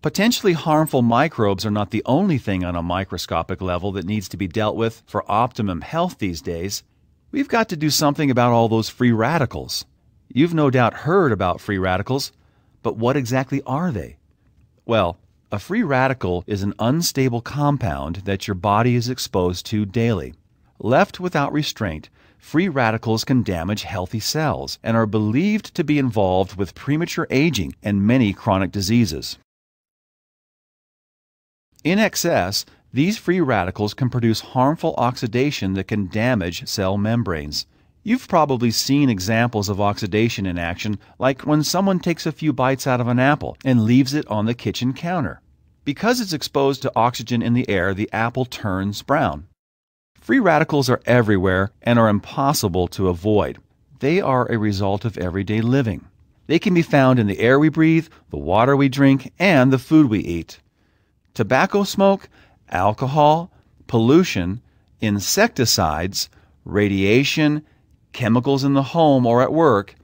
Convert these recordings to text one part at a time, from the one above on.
Potentially harmful microbes are not the only thing on a microscopic level that needs to be dealt with for optimum health these days. We've got to do something about all those free radicals. You've no doubt heard about free radicals, but what exactly are they? Well, a free radical is an unstable compound that your body is exposed to daily. Left without restraint, free radicals can damage healthy cells and are believed to be involved with premature aging and many chronic diseases. In excess, these free radicals can produce harmful oxidation that can damage cell membranes. You've probably seen examples of oxidation in action, like when someone takes a few bites out of an apple and leaves it on the kitchen counter. Because it's exposed to oxygen in the air, the apple turns brown. Free radicals are everywhere and are impossible to avoid. They are a result of everyday living. They can be found in the air we breathe, the water we drink, and the food we eat. Tobacco smoke, alcohol, pollution, insecticides, radiation, chemicals in the home or at work,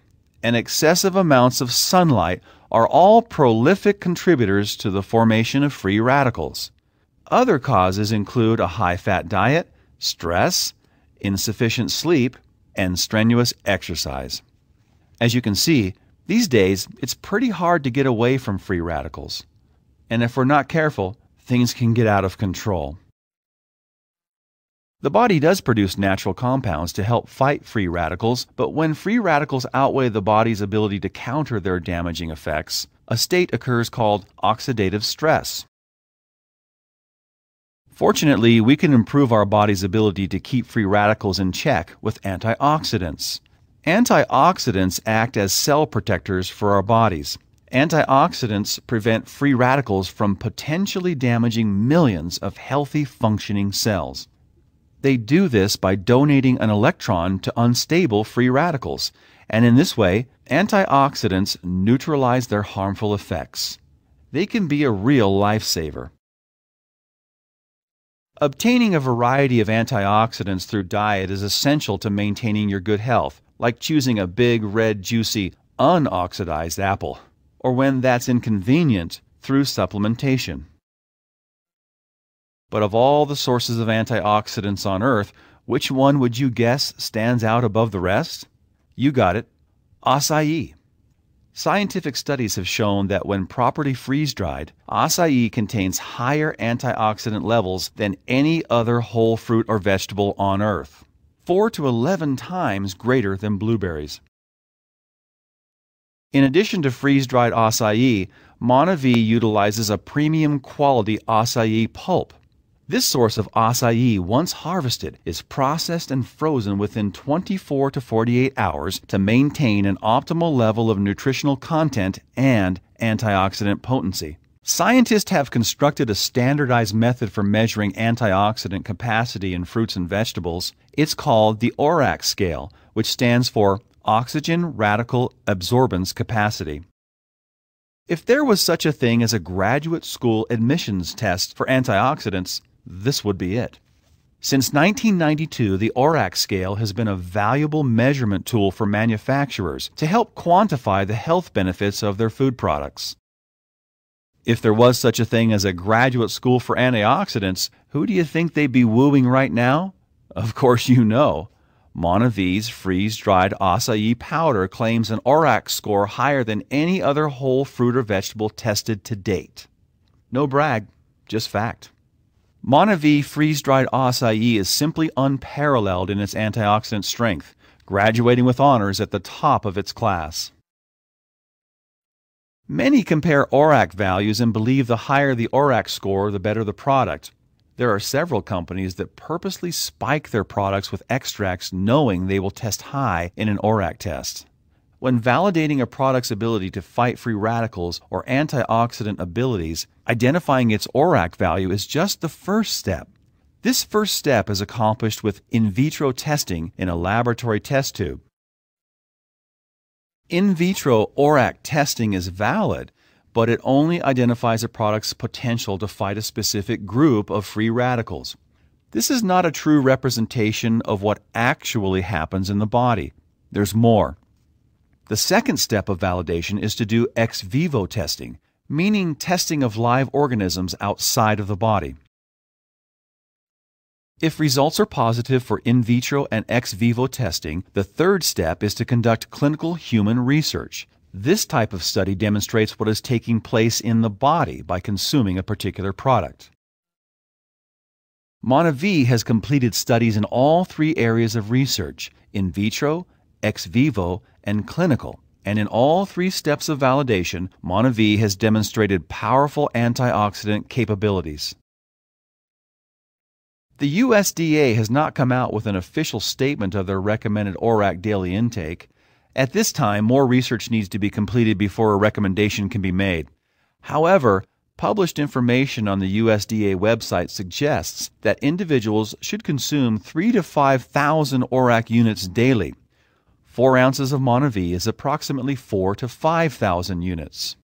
and excessive amounts of sunlight are all prolific contributors to the formation of free radicals. Other causes include a high-fat diet, stress, insufficient sleep, and strenuous exercise. As you can see, these days it's pretty hard to get away from free radicals. And if we're not careful, things can get out of control. The body does produce natural compounds to help fight free radicals, but when free radicals outweigh the body's ability to counter their damaging effects, a state occurs called oxidative stress. Fortunately, we can improve our body's ability to keep free radicals in check with antioxidants. Antioxidants act as cell protectors for our bodies. Antioxidants prevent free radicals from potentially damaging millions of healthy, functioning cells. They do this by donating an electron to unstable free radicals, and in this way, antioxidants neutralize their harmful effects. They can be a real lifesaver. Obtaining a variety of antioxidants through diet is essential to maintaining your good health, like choosing a big, red, juicy, unoxidized apple, or when that's inconvenient, through supplementation. But of all the sources of antioxidants on Earth, which one would you guess stands out above the rest? You got it, acai. Scientific studies have shown that when properly freeze-dried, acai contains higher antioxidant levels than any other whole fruit or vegetable on Earth, 4 to 11 times greater than blueberries. In addition to freeze-dried acai, Monavie utilizes a premium quality acai pulp. This source of acai, once harvested, is processed and frozen within 24 to 48 hours to maintain an optimal level of nutritional content and antioxidant potency. Scientists have constructed a standardized method for measuring antioxidant capacity in fruits and vegetables. It's called the ORAC scale, which stands for Oxygen Radical Absorbance Capacity. If there was such a thing as a graduate school admissions test for antioxidants, this would be it. Since 1992, the ORAC scale has been a valuable measurement tool for manufacturers to help quantify the health benefits of their food products. If there was such a thing as a graduate school for antioxidants, who do you think they'd be wooing right now? Of course you know. Monavie's freeze-dried acai powder claims an ORAC score higher than any other whole fruit or vegetable tested to date. No brag, just fact. Monavie freeze-dried acai is simply unparalleled in its antioxidant strength, graduating with honors at the top of its class. Many compare ORAC values and believe the higher the ORAC score, the better the product. There are several companies that purposely spike their products with extracts knowing they will test high in an ORAC test. When validating a product's ability to fight free radicals or antioxidant abilities, identifying its ORAC value is just the first step. This first step is accomplished with in vitro testing in a laboratory test tube. In vitro ORAC testing is valid, but it only identifies a product's potential to fight a specific group of free radicals. This is not a true representation of what actually happens in the body. There's more. The second step of validation is to do ex vivo testing, meaning testing of live organisms outside of the body. If results are positive for in vitro and ex vivo testing, the third step is to conduct clinical human research. This type of study demonstrates what is taking place in the body by consuming a particular product. MonaV has completed studies in all three areas of research: in vitro, ex vivo, and clinical. And in all three steps of validation, MonaV has demonstrated powerful antioxidant capabilities. The USDA has not come out with an official statement of their recommended ORAC daily intake. At this time, more research needs to be completed before a recommendation can be made. However, published information on the USDA website suggests that individuals should consume 3,000 to 5,000 ORAC units daily. 4 ounces of MonaV is approximately 4,000 to 5,000 units.